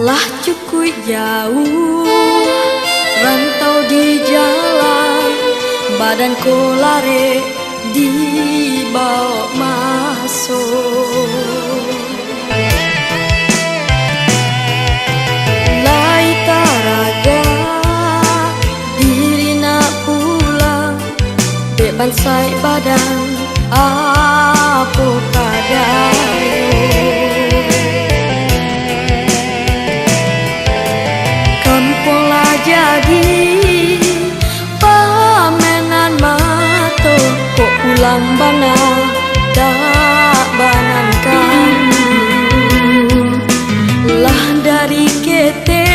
Lah cukup jauh rantau di jalan, badanku lari dibawa masuk. Lai taraga diri nak pulang, bebansai badan apa kadang. Jadi pamenan mato kok pulang bana tak banankan. Lah dari kete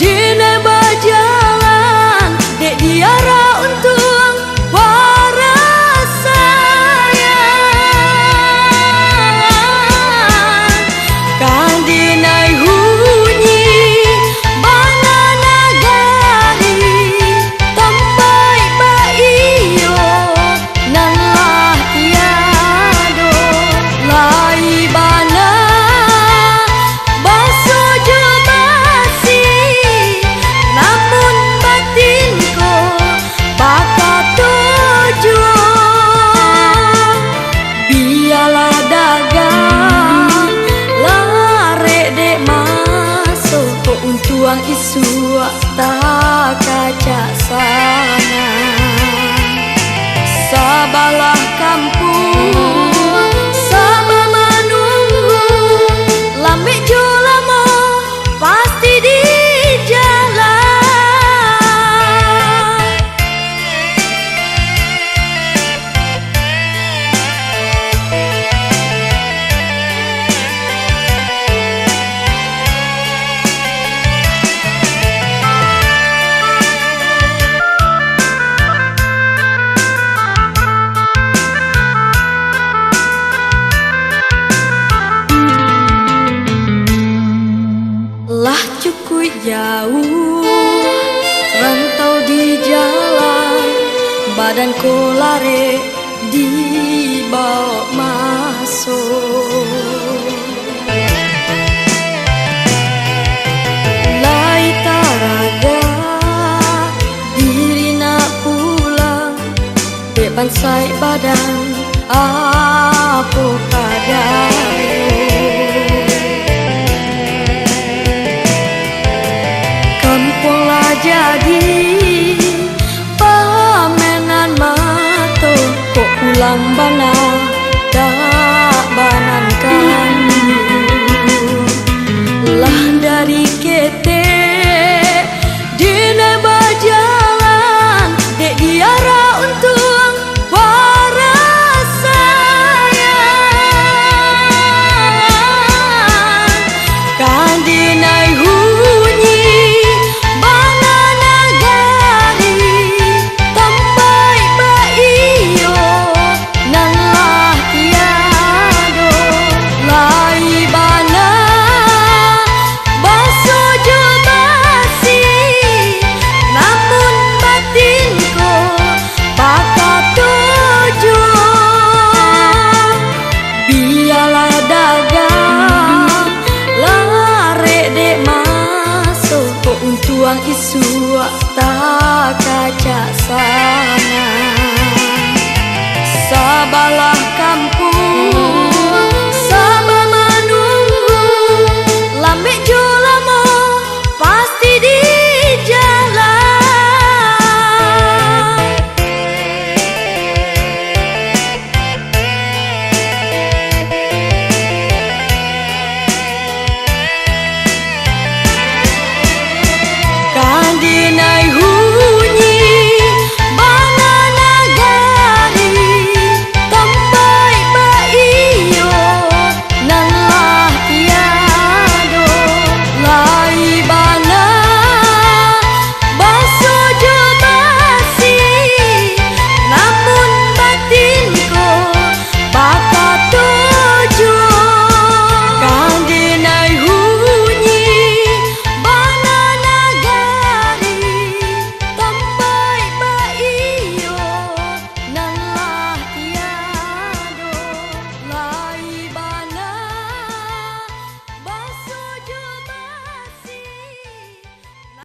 dina bajalan dek diara untung waras sayang kan dinai tuang isu tak kaca sana. Sabalah kampung sama menunggu, lambe julamo pasti di jalan. Lah cukup jauh rantau di jalan, badanku lari dibawa masuk. Lai taraga diri nak pulang, bebansai badan apa kadang. Jadi pamenan mato kok pulang bana tak banankan. Lah dari kete dina bajalan dek diara untung waras sayang kan dinai tuang isu tak kaca sana.